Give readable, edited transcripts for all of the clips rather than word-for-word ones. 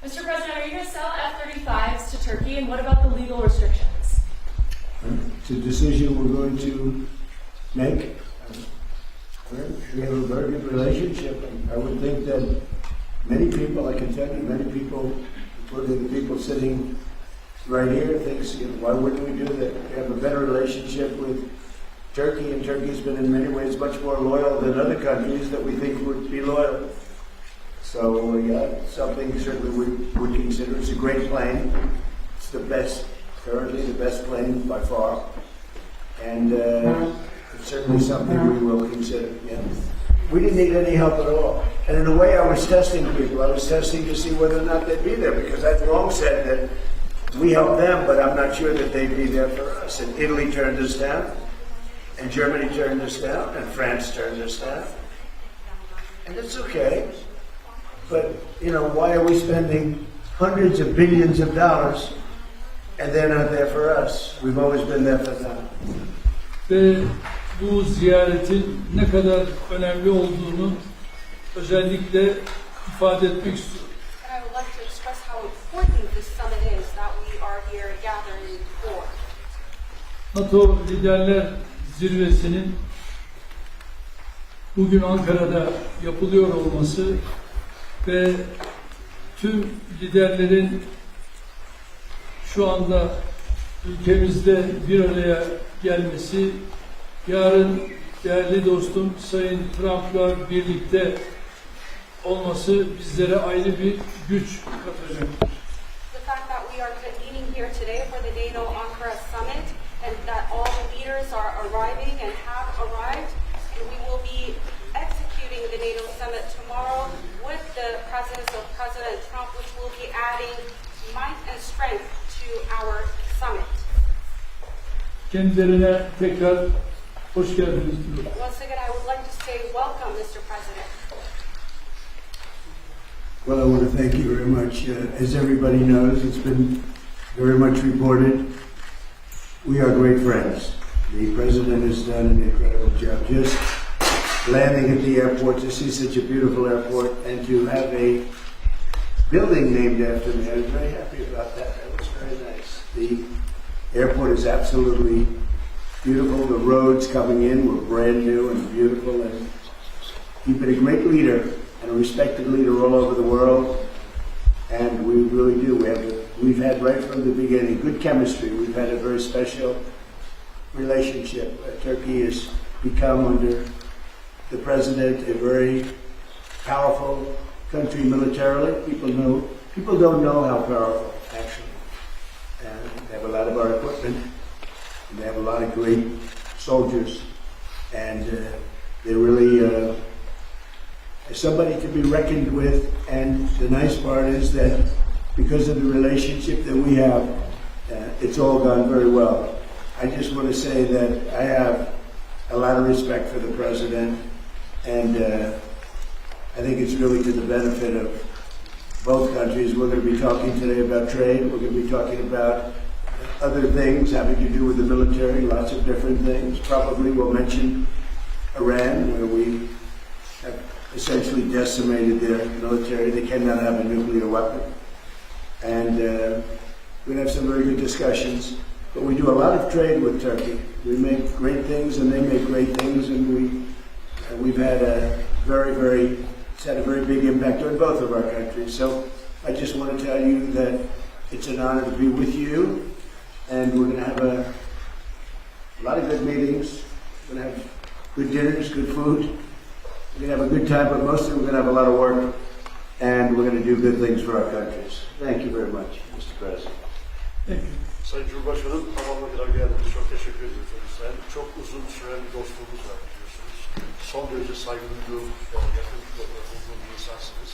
Mr. President, are you going to sell F-35s to Turkey, and what about the legal restrictions? It's a decision we're going to make. We have a very good relationship. I would think that many people, I can tell you, many people, including the people sitting right here, thinks, why wouldn't we do that? We have a better relationship with Turkey, and Turkey's been in many ways much more loyal than other countries that we think would be loyal. So, yeah, something certainly we would consider. It's a great plane. It's the best, currently the best plane by far. And it's certainly something we will consider, yeah. We didn't need any help at all. And in a way, I was testing people. I was testing to see whether or not they'd be there, because I've long said that we help them, but I'm not sure that they'd be there for us. And Italy turned us down, and Germany turned us down, and France turned us down. And it's okay. But, why are we spending hundreds of billions of dollars and they're not there for us? We've always been there for them. Ve bu ziyaretin ne kadar önemli olduğunu özellikle ifade etmek istiyorum. And I would like to express how important this summit is that we are here gathering for. NATO Liderler Zirvesi'nin bugün Ankara'da yapılıyor olması ve tüm liderlerin şu anda ülkemizde bir araya gelmesi, yarın değerli dostum Sayın Trump'la birlikte olması bizlere ayrı bir güç katacaktır. The fact that we are convening here today for the NATO Ankara summit and that all the leaders are arriving and have arrived, and we will be executing the NATO summit tomorrow with the presence of President Trump, which will be adding might and strength to our summit. Kendilerine tekrar hoş geldiniz diyorum. Once again, I would like to say welcome, Mr. President. Well, I want to thank you very much. As everybody knows, it's been very much reported. We are great friends. The President has done an incredible job. Just landing at the airport, to see such a beautiful airport, and to have a building named after me. I was very happy about that. That was very nice. The airport is absolutely beautiful. The roads coming in were brand new and beautiful, and you've been a great leader and a respected leader all over the world, and we really do. We've had right from the beginning good chemistry. We've had a very special relationship. Turkey has become, under the President, a very powerful country militarily. People don't know how powerful, actually. And they have a lot of our equipment, and they have a lot of great soldiers, and they're really somebody to be reckoned with. And the nice part is that because of the relationship that we have, it's all gone very well. I just want to say that I have a lot of respect for the President, and I think it's really to the benefit of both countries. We're going to be talking today about trade. We're going to be talking about other things having to do with the military, lots of different things. Probably we'll mention Iran, where we have essentially decimated their military. They cannot have a nuclear weapon. And we're going to have some very good discussions. But we do a lot of trade with Turkey. We make great things, and they make great things, and we've had it's had a very big impact on both of our countries. So I just want to tell you that it's an honor to be with you, and we're going to have a lot of good meetings. We're going to have good dinners, good food. We're going to have a good time, but mostly we're going to have a lot of work, and we're going to do good things for our countries. Thank you very much, Mr. President. Thank you. Sayın Cumhurbaşkanım, tamamına kadar geldiğiniz çok teşekkür ediyoruz. Çok uzun süren bir dostluğumuz var biliyorsunuz. Son derece saygı duyduğum, yakın bulduğum bir insansınız.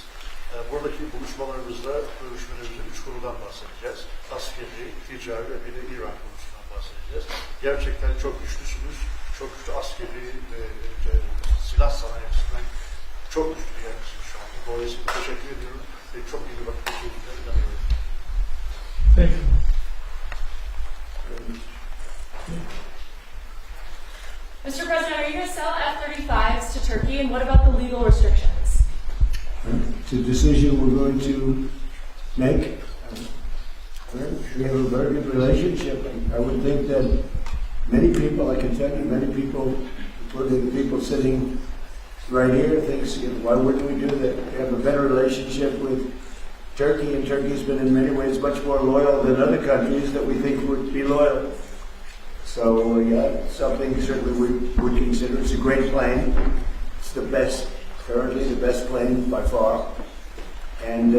Buradaki buluşmalarımızda, görüşmelerimizde 3 konudan bahsedeceğiz. Askeri, ticari ve bir de İran konusundan bahsedeceğiz. Gerçekten çok güçlüsünüz. Çok güçlü askeri ve silah sanayi açısından çok güçlü bir yerisiniz şu anda. Dolayısıyla teşekkür ediyorum ve çok iyi bir vakit geçirdiğine inanıyorum. Thank you. Mr. President, are you going to sell F-35s to Turkey, and what about the legal restrictions? It's a decision we're going to make. We have a very good relationship. I would think that many people, I can tell you, many people, including the people sitting right here, thinks, why wouldn't we do that? We have a better relationship with Turkey, and Turkey's been in many ways much more loyal than other countries that we think would be loyal. So, yeah, something certainly we would consider. It's a great plane. It's the best, currently the best plane by far. And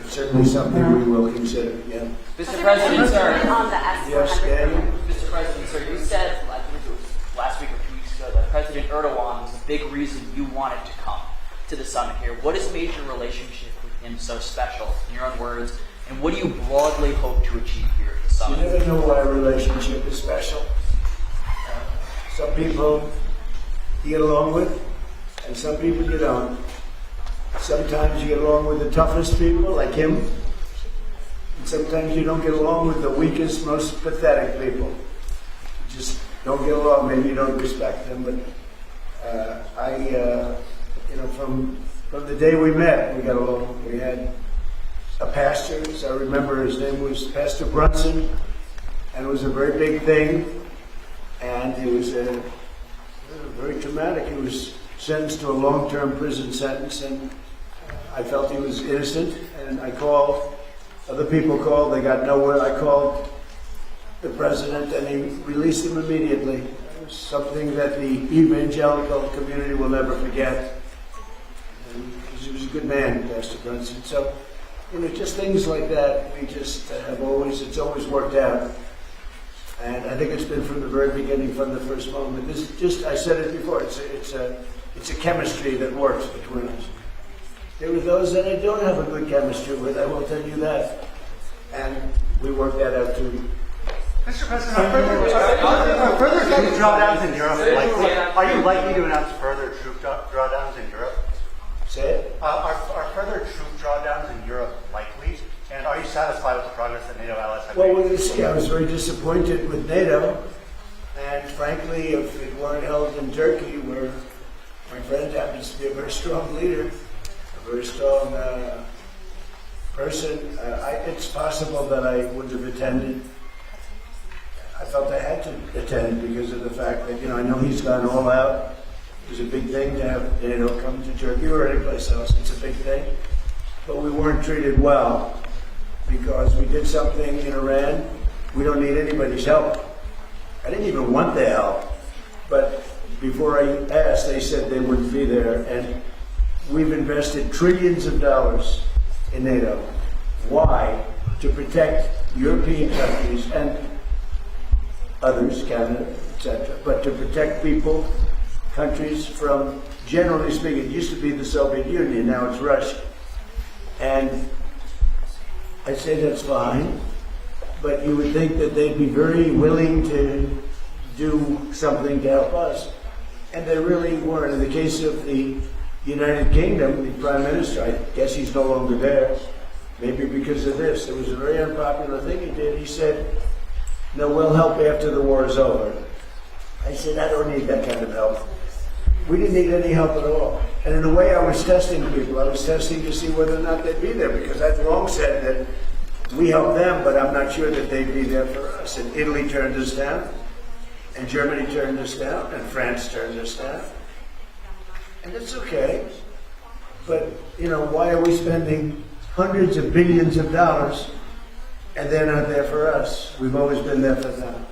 it's certainly something we will consider, yeah. Mr. President, sir. On the S-400. Yes, Daniel? Mr. President, sir, you said, I think it was last week or 2 weeks ago, that President Erdogan was a big reason you wanted to come to the summit here. What has made your relationship with him so special, in your own words, and what do you broadly hope to achieve here at the You summit? never know why a relationship is special. Some people you get along with, and some people you don't. Sometimes you get along with the toughest people, like him, and sometimes you don't get along with the weakest, most pathetic people. You just don't get along. Maybe you don't respect them, but from the day we met, we got along. We had a pastor, so I remember his name was Pastor Brunson, and it was a very big thing, and it was very traumatic. He was sentenced to a long-term prison sentence, and I felt he was innocent, and I called, other people called, they got nowhere. I called the president, and he released him immediately. It was something that the evangelical community will never forget. And he was a good man, Pastor Brunson. So, just things like that, we just it's always worked out. And I think it's been from the very beginning, from the first moment. I said it before, it's a chemistry that works between us. There were those that I don't have a good chemistry with, I will tell you that. And we worked that out too. Mr. President, are further troop drawdowns in Europe likely? Are you likely to announce further troop drawdowns in Europe? Say it? Are further troop drawdowns in Europe likely? And are you satisfied with the progress that NATO allies have Well, made? we're going to see. I was very disappointed with NATO. And frankly, if it weren't held in Turkey, where my friend happens to be a very strong leader, a very strong person, it's possible that I wouldn't have attended. I felt I had to attend because of the fact that, I know he's gone all out. It was a big thing to have NATO come to Turkey or any place else. It's a big thing. But we weren't treated well because we did something in Iran. We don't need anybody's help. I didn't even want their help. But before I asked, they said they wouldn't be there. And we've invested trillions of dollars in NATO. Why? To protect European countries and others, Canada, etc., but to protect people, countries from, generally speaking, it used to be the Soviet Union, now it's Russia. And I say that's fine, but you would think that they'd be very willing to do something to help us. And they really weren't. In the case of the United Kingdom, the Prime Minister, I guess he's no longer there, maybe because of this. It was a very unpopular thing he did. He said, no, we'll help after the war is over. I said, I don't need that kind of help. We didn't need any help at all. And in a way, I was testing people. I was testing to see whether or not they'd be there, because I've long said that we help them, but I'm not sure that they'd be there for us. And Italy turned us down, and Germany turned us down, and France turned us down. And it's okay. But, why are we spending hundreds of billions of dollars and they're not there for us? We've always been there for them.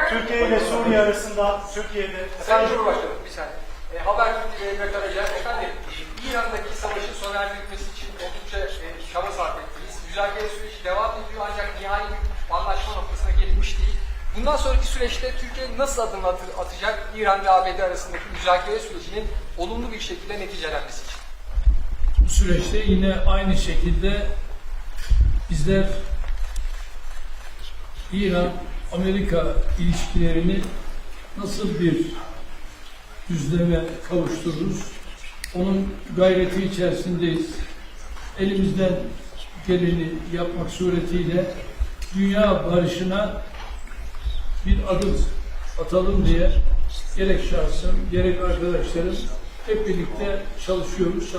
Türkiye ile Suriye arasında Türkiye'de... Sayın Cumhurbaşkanım, bir saniye. Habertürk Mehmet Araca, efendim, İran'daki savaşın sona erdirilmesi için oldukça çaba sarf ettiniz. Müzakere süreci devam ediyor ancak nihai bir anlaşma noktasına gelinmiş değil. Bundan sonraki süreçte Türkiye nasıl adım atacak İran ve ABD arasındaki müzakere sürecinin olumlu bir şekilde neticelenmesi için? Bu süreçte yine aynı şekilde bizler İran-Amerika ilişkilerini nasıl bir düzleme kavuştururuz? Onun gayreti içerisindeyiz. Elimizden geleni yapmak suretiyle dünya barışına bir adım atalım diye gerek şahsım, gerek arkadaşlarım hep birlikte çalışıyoruz.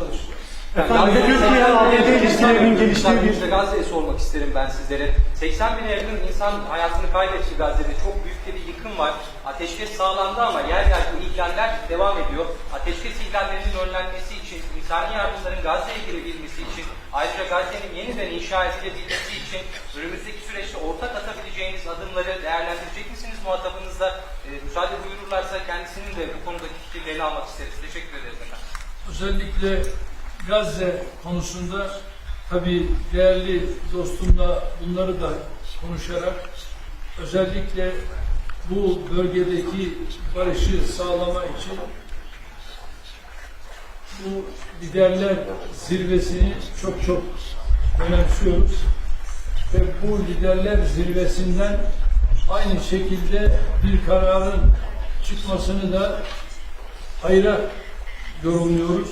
Efendim, Türkiye-ABD ilişkilerinin geliştiği bir... İşte Gazze'yi sormak isterim ben sizlere. 80 bine yakın insan hayatını kaybetti Gazze'de. Çok büyük bir yıkım var. Ateşkes sağlandı ama yer yer bu ihlaller devam ediyor. Ateşkes ihlallerinin önlenmesi için, insani yardımların Gazze'ye girebilmesi için, ayrıca Gazze'nin yeniden inşa edilebilmesi için önümüzdeki süreçte ortak atabileceğiniz adımları değerlendirecek misiniz muhatabınızla? Müsaade buyururlarsa kendisinin de bu konudaki fikirlerini almak isteriz. Teşekkür ederiz efendim. Özellikle Gazze konusunda tabii değerli dostumla bunları da konuşarak özellikle bu bölgedeki barışı sağlama için bu liderler zirvesini çok önemsiyoruz ve bu liderler zirvesinden aynı şekilde bir kararın çıkmasını da hayra yorumluyoruz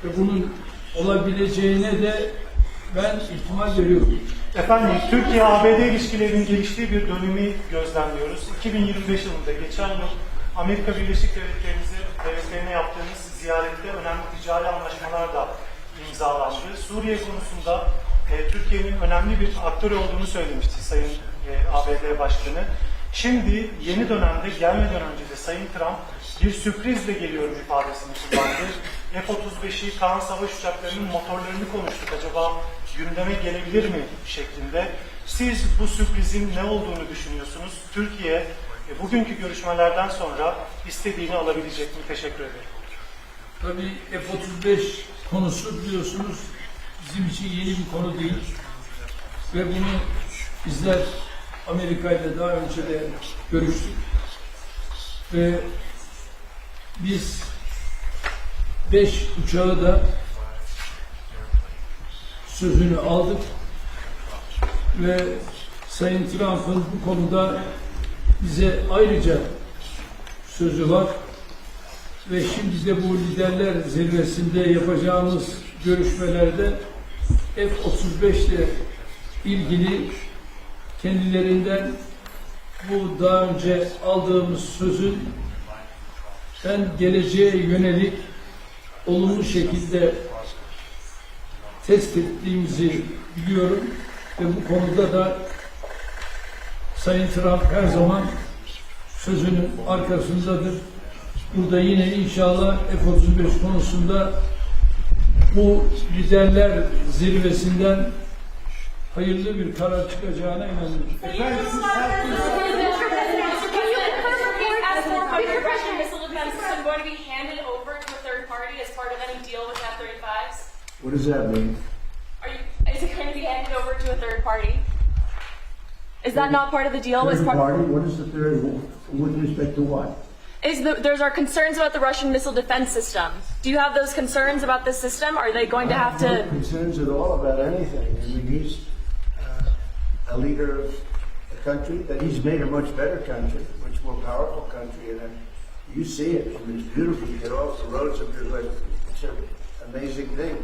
ve bunun olabileceğine de ben ihtimal veriyorum. Efendim, Türkiye-ABD ilişkilerinin geliştiği bir dönemi gözlemliyoruz. 2025 yılında geçen yıl Amerika Birleşik Devletleri'ne yaptığımız ziyarette önemli ticari anlaşmalar da imzalandı. Suriye konusunda Türkiye'nin önemli bir aktör olduğunu söylemişti Sayın ABD Başkanı. Şimdi yeni dönemde gelmeden önce de Sayın Trump bir sürprizle geliyorum ifadesini kullandı. F-35'i, Kaan savaş uçaklarının motorlarını konuştuk. Acaba gündeme gelebilir mi şeklinde. Siz bu sürprizin ne olduğunu düşünüyorsunuz? Türkiye bugünkü görüşmelerden sonra istediğini alabilecek mi? Teşekkür ederim. Tabii F-35 konusu biliyorsunuz bizim için yeni bir konu değil. Ve bunu bizler Amerika ile daha önce de görüştük. Ve biz 5 uçağı da sözünü aldık ve Sayın Trump'ın bu konuda bize ayrıca sözü var ve şimdi de bu liderler zirvesinde yapacağımız görüşmelerde F-35 ile ilgili kendilerinden bu daha önce aldığımız sözün geleceğe yönelik olumlu şekilde test ettiğimizi biliyorum ve bu konuda da Sayın Trump her zaman sözünün arkasındadır. Burada yine inşallah F-35 konusunda bu liderler zirvesinden hayırlı bir karar çıkacağına inanıyorum. Going to be handed over to a third party as part of any deal with F-35s? What does that mean? Is it going to be handed over to a third party? Is that not part of the deal? Third party? What is the third? With respect to what? There's our concerns about the Russian missile defense system. Do you have those concerns about this system? Are they going to have to... No concerns at all about anything. I mean, he's a leader of a country that he's made a much better country, much more powerful country, and you see it. I mean, it's beautiful. You get off the roads up here, like, it's an amazing thing.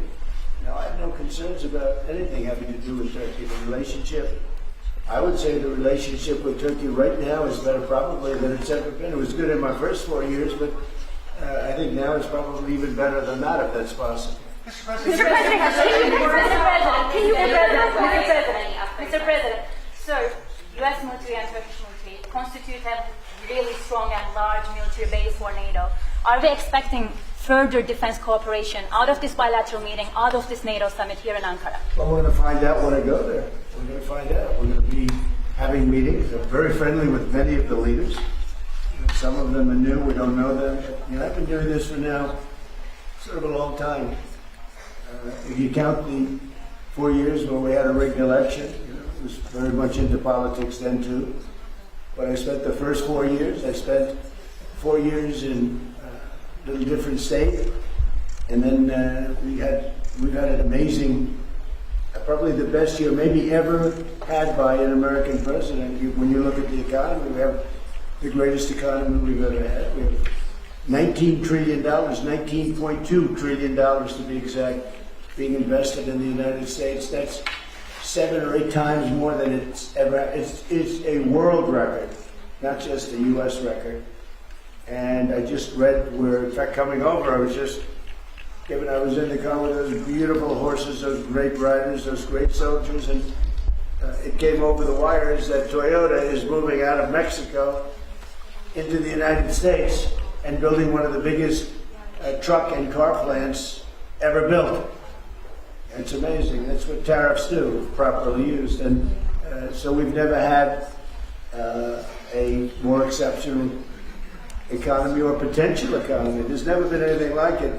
Now, I have no concerns about anything having to do with Turkey. The relationship, I would say the relationship with Turkey right now is better probably than it's ever been. It was good in my first 4 years, but I think now it's probably even better than that, if that's possible. Mr. President, so U.S. military and Turkish military constitute a really strong and large military base for NATO. Are we expecting further defense cooperation out of this bilateral meeting, out of this NATO summit here in Ankara? Well, we're going to find out when I go there. We're going to find out. We're going to be having meetings. I'm very friendly with many of the leaders. Some of them are new. We don't know them. I've been doing this for now sort of a long time. If you count the 4 years when we had a rigged election, I was very much into politics then too. But I spent the first 4 years. I spent 4 years in a little different state, and then we've had an amazing, probably the best year maybe ever had by an American president. When you look at the economy, we have the greatest economy we've ever had. We have $19 trillion, $19.2 trillion to be exact, being invested in the United States. That's 7 or 8 times more than it's ever. It's a world record, not just a U.S. record. And I just read where, in fact, coming over, I was in the car with those beautiful horses, those great riders, those great soldiers, and it came over the wires that Toyota is moving out of Mexico into the United States and building one of the biggest truck and car plants ever built. It's amazing. That's what tariffs do, properly used. And so we've never had a more exceptional economy or potential economy. There's never been anything like it.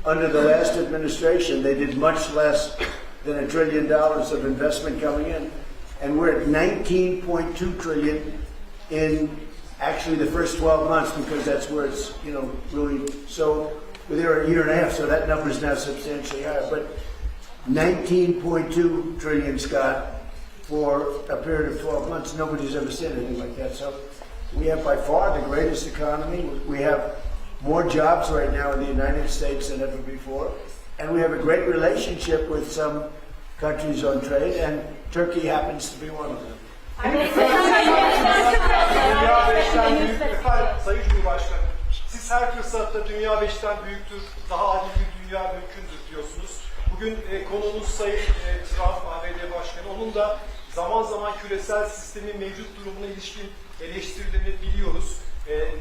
Under the last administration, they did much less than $1 trillion of investment coming in. And we're at 19.2 trillion in actually the first 12 months, because that's where it's, really, so we're there a year and a half, so that number is now substantially higher. But 19.2 trillion, Scott, for a period of 12 months. Nobody's ever seen anything like that. So we have by far the greatest economy. We have more jobs right now in the United States than ever before. And we have a great relationship with some countries on trade, and Turkey happens to be one of them. Dünya 5'ten büyük. Efendim, Sayın Cumhurbaşkanı, siz her fırsatta Dünya 5'ten büyüktür, daha adil bir dünya mümkündür diyorsunuz. Bugün konuğunuz Sayın Trump, ABD Başkanı, onun da zaman zaman küresel sistemin mevcut durumuna ilişkin eleştirilerini biliyoruz.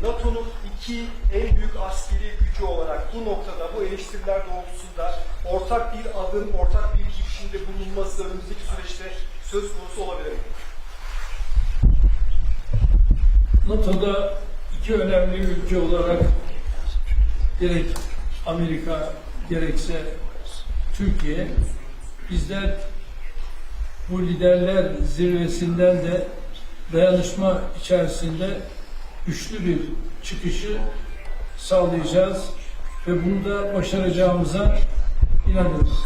NATO'nun iki en büyük askeri gücü olarak bu noktada, bu eleştiriler doğrultusunda ortak bir adım, ortak bir girişimde bulunması önümüzdeki süreçte söz konusu olabilir mi? NATO'da iki önemli ülke olarak gerek Amerika gerekse Türkiye, bizler bu liderler zirvesinden de dayanışma içerisinde güçlü bir çıkışı sağlayacağız ve bunu da başaracağımıza inanıyoruz.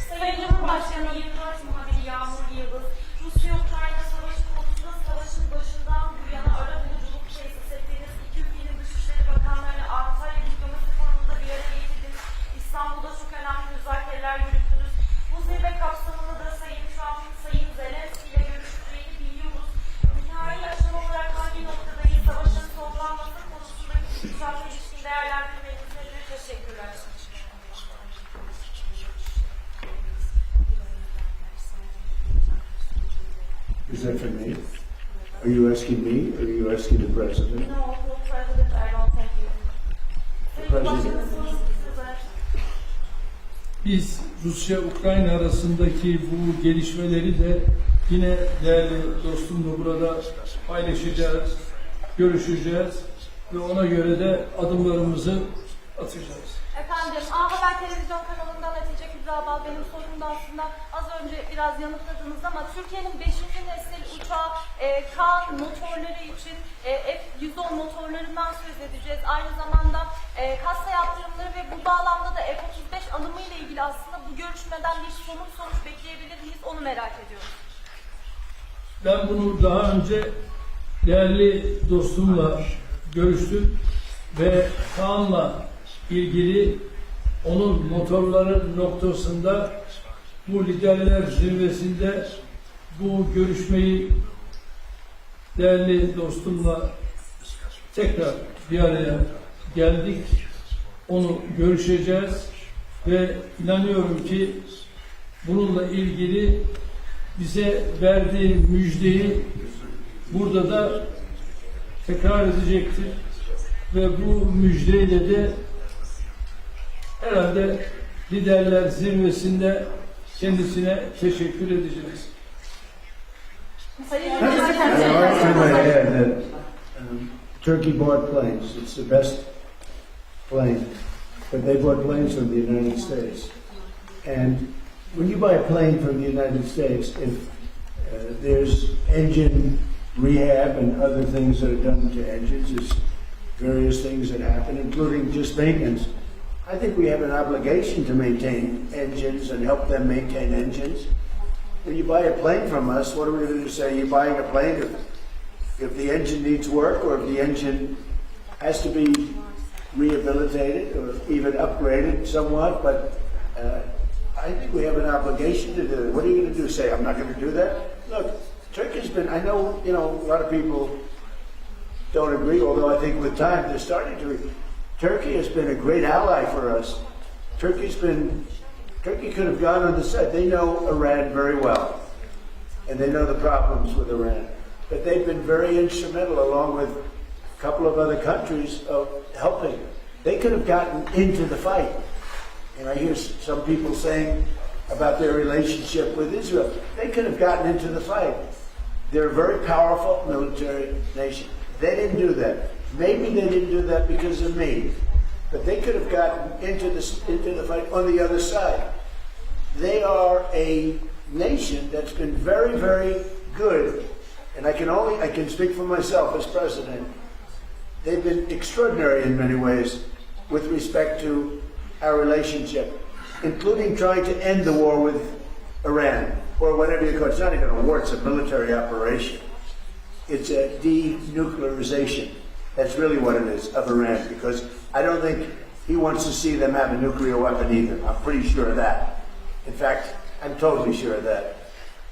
Sayın Cumhurbaşkanı, 24 muhabiri Yağmur Yıldız, Rusya-Ukrayna savaşı konusunda savaşın başından bu yana ara buluculuk tesis ettiğiniz iki ülkenin Dışişleri Bakanlarını Antalya Diplomasi Forumu'nda bir araya getirdiniz. İstanbul'da çok önemli müzakereler yürüttünüz. Bu zirve kapsamında da Sayın Trump'ın Sayın Zelenski ile görüştüğünü biliyoruz. Nihai aşama olarak hangi noktadayız? Savaşın sonlanması konusundaki Trump'la ilişkin değerlendirmeniz nedir? Teşekkürler. Is that for me? Are you asking me, or are you asking the president? No, for President Erdogan, thank you. Sayın Başkanı, sorun size. Biz Rusya-Ukrayna arasındaki bu gelişmeleri de yine değerli dostumla burada paylaşacağız, görüşeceğiz ve ona göre de adımlarımızı atacağız. Efendim, A Haber televizyon kanalından Hatice Kübra Bal, benim sorumda aslında az önce biraz yanıtladınız ama Türkiye'nin 5. nesil uçağı Kaan motorları için F-110 motorlarından söz edeceğiz. Aynı zamanda kasa yaptırımları ve bu bağlamda da F-35 alımı ile ilgili aslında bu görüşmeden bir sonuç bekleyebilir miyiz? Onu merak ediyorum. Ben bunu daha önce değerli dostumla görüştüm ve Kaan'la ilgili onun motorları noktasında bu liderler zirvesinde bu görüşmeyi değerli dostumla tekrar bir araya geldik. Onu görüşeceğiz ve inanıyorum ki bununla ilgili bize verdiği müjdeyi burada da tekrar edecektir ve bu müjdeyle de herhalde liderler zirvesinde kendisine teşekkür edeceğiz. I might add that Turkey bought planes. It's the best plane, but they bought planes from the United States. And when you buy a plane from the United States, if there's engine rehab and other things that are done to engines, there's various things that happen, including just maintenance. I think we have an obligation to maintain engines and help them maintain engines. When you buy a plane from us, what are we going to say? You're buying a plane if the engine needs work or if the engine has to be rehabilitated or even upgraded somewhat, but I think we have an obligation to do it. What are you going to do? Say, I'm not going to do that? Look, Turkey's been, I know, a lot of people don't agree, although I think with time they're starting to agree. Turkey has been a great ally for us. Turkey could have gone on the side. They know Iran very well, and they know the problems with Iran. But they've been very instrumental, along with a couple of other countries, of helping. They could have gotten into the fight. And I hear some people saying about their relationship with Israel. They could have gotten into the fight. They're a very powerful military nation. They didn't do that. Maybe they didn't do that because of me. But they could have gotten into the fight on the other side. They are a nation that's been very, very good. And I can speak for myself as president. They've been extraordinary in many ways with respect to our relationship, including trying to end the war with Iran, or whatever you call it. It's not even a war, it's a military operation. It's a denuclearization. That's really what it is, of Iran, because I don't think he wants to see them have a nuclear weapon either. I'm pretty sure of that. In fact, I'm totally sure of that.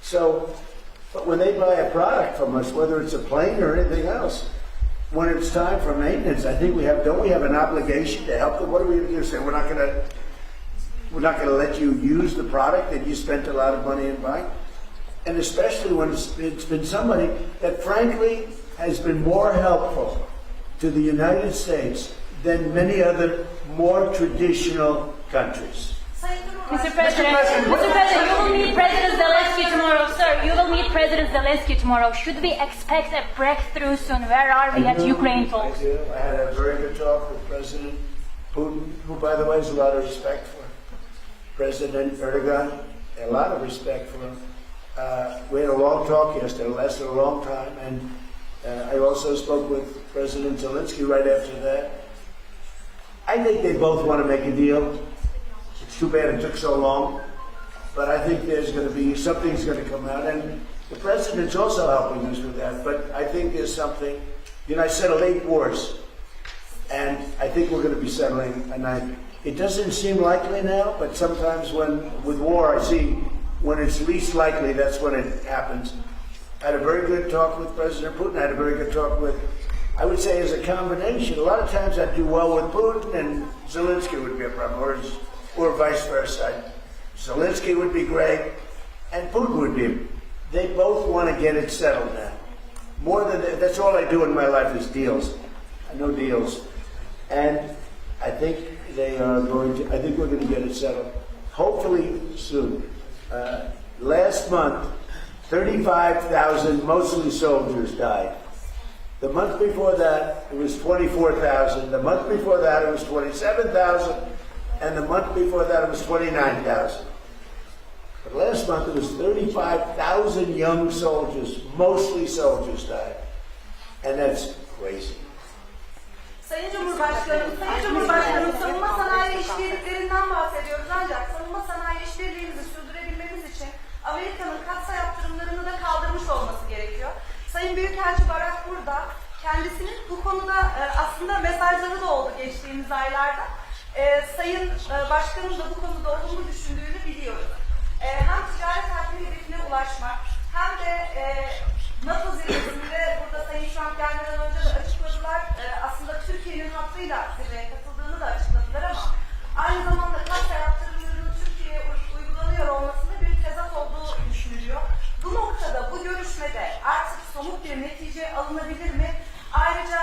So, but when they buy a product from us, whether it's a plane or anything else, when it's time for maintenance, I think don't we have an obligation to help them? What are we going to do? Say we're not going to let you use the product that you spent a lot of money in buying? And especially when it's been somebody that frankly has been more helpful to the United States than many other more traditional countries. Mr. President, you will meet President Zelensky tomorrow, sir. You will meet President Zelensky tomorrow. Should we expect a breakthrough soon? Where are we at Ukraine talks? I do. I had a very good talk with President Putin, who, by the way, has a lot of respect for him. President Erdogan, a lot of respect for him. We had a long talk yesterday. It lasted a long time. And I also spoke with President Zelensky right after that. I think they both want to make a deal. It's too bad it took so long, but I think there's going to be, something's going to come out, and the president's also helping us with that, but I think there's something, I settled 8 wars, and I think we're going to be settling a 9th. It doesn't seem likely now, but sometimes with war, I see when it's least likely, that's when it happens. I had a very good talk with President Putin. I had a very good talk with, I would say as a combination, a lot of times I'd do well with Putin and Zelensky would be a problem, or vice versa. Zelensky would be great, and Putin would be. They both want to get it settled now. More than that, that's all I do in my life is deals. I know deals. And I think I think we're going to get it settled. Hopefully soon. Last month, 35,000, mostly soldiers, died. The month before that, it was 24,000. The month before that, it was 27,000. And the month before that, it was 29,000. But last month, it was 35,000 young soldiers, mostly soldiers, died. And that's crazy. Sayın Cumhurbaşkanım, savunma sanayi işbirliklerinden bahsediyoruz, ancak savunma sanayi işbirliğimizi sürdürebilmemiz için Amerika'nın katsayı yaptırımlarını da kaldırmış olması gerekiyor. Sayın Büyükelçi Barak burada, kendisinin bu konuda aslında mesajları da oldu geçtiğimiz aylarda. Sayın Başkanım da bu konuda olumlu düşündüğünü biliyoruz. Hem ticaret hacmi hedefine ulaşmak, hem de NATO zirvesinde burada Sayın Trump gelmeden önce de açıkladılar. Aslında Türkiye'nin hattıyla zirveye katıldığını da açıkladılar ama aynı zamanda katsayı yaptırımlarının Türkiye'ye uygulanıyor olmasında bir tezat olduğu düşünülüyor. Bu noktada, bu görüşmede artık somut bir netice alınabilir mi? Ayrıca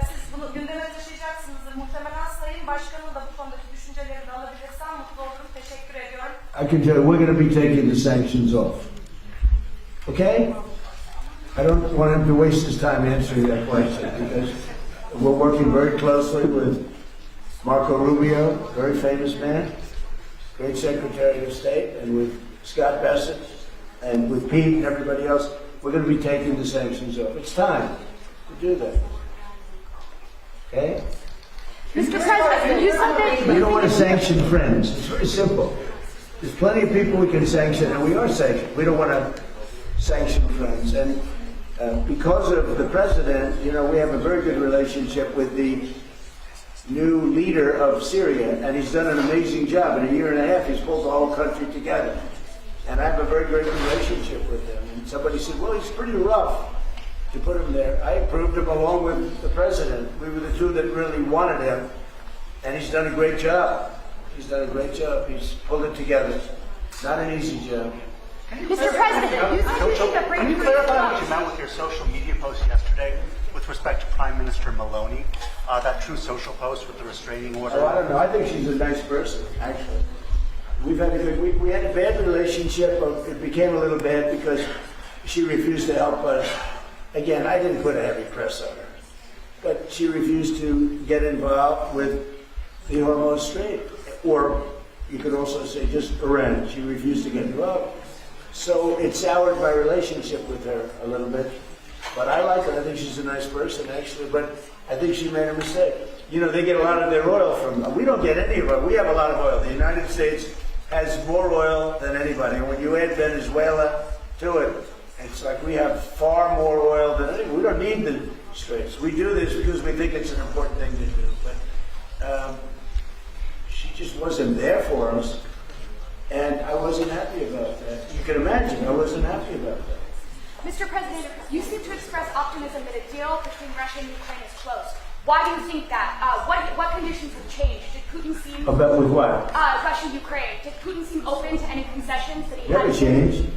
siz bunu gündeme taşıyacaksınızdır. Muhtemelen Sayın Başkan'ın da bu konudaki düşünceleri de alabilirsem mutlu olurum. Teşekkür ediyorum. I can tell you, we're going to be taking the sanctions off. Okay? I don't want him to waste his time answering that question because we're working very closely with Marco Rubio, very famous man, great Secretary of State, and with Scott Bessent, and with Pete and everybody else. We're going to be taking the sanctions off. It's time to do that. Okay? Mr. President, you said that We don't want to sanction friends. It's very simple. There's plenty of people we can sanction, and we are sanctioned. We don't want to sanction friends. And because of the president, we have a very good relationship with the new leader of Syria, and he's done an amazing job. In a year and a half, he's pulled the whole country together. And I have a very great relationship with him. And somebody said, well, he's pretty rough. to put him there. I approved him along with the president. We were the two that really wanted him, and he's done a great job. He's done a great job. He's pulled it together. Not an easy job. Mr. President, you said you think the Can you clarify what you meant with your social media post yesterday with respect to Prime Minister Maloney? That True Social post with the restraining order? Oh, I don't know. I think she's a nice person, actually. We've had a good, we had a bad relationship, but it became a little bad because she refused to help us. Again, I didn't put a heavy press on her, but she refused to get involved with the Hormuz Strait, or you could also say just Iran. She refused to get involved. So it soured my relationship with her a little bit. But I like her. I think she's a nice person, actually. But I think she made a mistake. You know, they get a lot of their oil from, we don't get any of it. We have a lot of oil. The United States has more oil than anybody. And when you add Venezuela to it, it's like we have far more oil than anybody. We don't need the straits. We do this because we think it's an important thing to do. But she just wasn't there for us. And I wasn't happy about that. You can imagine, I wasn't happy about that. Mr. President, you seem to express optimism that a deal between Russia and Ukraine is close. Why do you think that? What conditions have changed? Did Putin seem... About with what? Russia-Ukraine. Did Putin seem open to any concessions that he had? Never changed.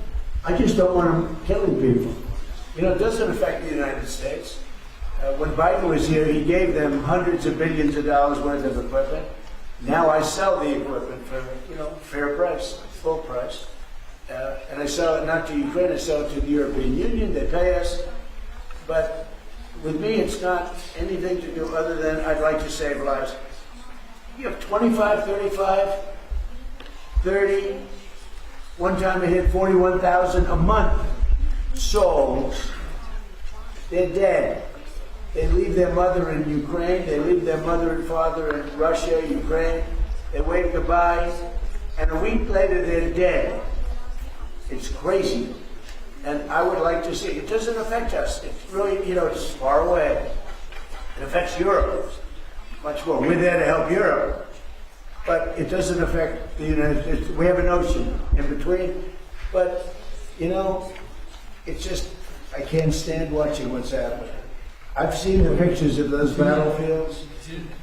I just don't want him killing people. You know, it doesn't affect the United States. When Biden was here, he gave them hundreds of billions of dollars worth of equipment. Now I sell the equipment for, you know, fair price, full price. And I sell it not to Ukraine, I sell it to the European Union. They pay us. But with me, it's not anything to do other than I'd like to save lives. You have 25, 35, 30. One time I hit 41,000 a month souls. They're dead. They leave their mother in Ukraine. They leave their mother and father in Russia, Ukraine. They wave goodbye. And a week later, they're dead. It's crazy. And I would like to see it. It doesn't affect us. It's really, you know, it's far away. It affects Europe much more. We're there to help Europe. But it doesn't affect the United States. We have an ocean in between. But, you know, it's just, I can't stand watching what's happening. I've seen the pictures of those battlefields,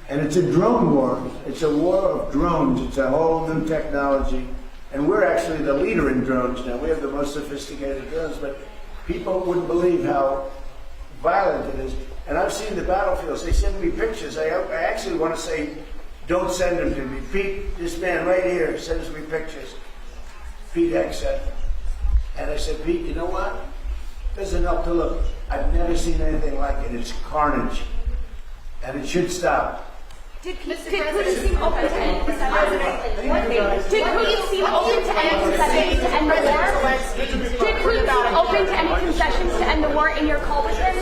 and it's a drone war. It's a war of drones. It's a whole new technology. And we're actually the leader in drones now. We have the most sophisticated drones, but people wouldn't believe how violent it is. And I've seen the battlefields. They send me pictures. I actually want to say, don't send them to me. Pete, this man right here, sends me pictures. Pete Hexet. And I said, Pete, you know what? Doesn't help to look. I've never seen anything like it. It's carnage. And it should stop. Did Putin seem open to any concessions? Did Putin seem open to any concessions to end the war? Did Putin seem open to any concessions to end the war in your call with him?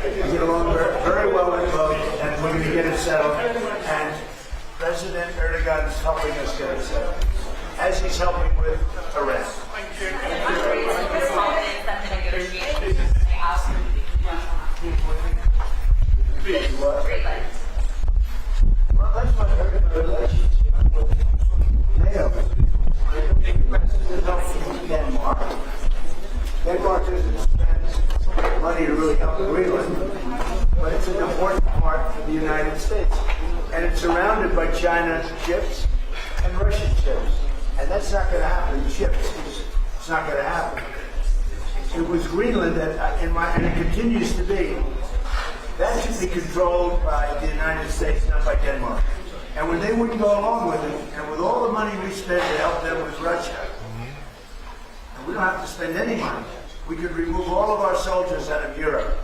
We get along very well with both, and we're going to get it settled. And President Erdogan is helping us get it settled, as he's helping with Iran. Well, that's what hurt my relationship with NATO. Denmark. Denmark doesn't spend money to really help Greenland, but it's an important part for the United States. And it's surrounded by China ships and Russian ships. And that's not going to happen. It's not going to happen. It was Greenland that, and it continues to be, that should be controlled by the United States, not by Denmark. And when they wouldn't go along with it, and with all the money we spend to help them with Russia, and we don't have to spend any money, we could remove all of our soldiers out of Europe.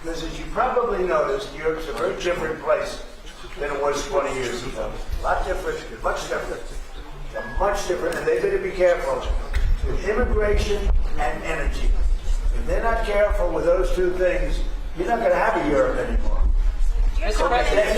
Because as you probably noticed, Europe's a very different place than it was 20 years ago. A lot different, much different. Much different, and they better be careful with immigration and energy. If they're not careful with those two things, you're not going to have a Europe anymore. Mr. President,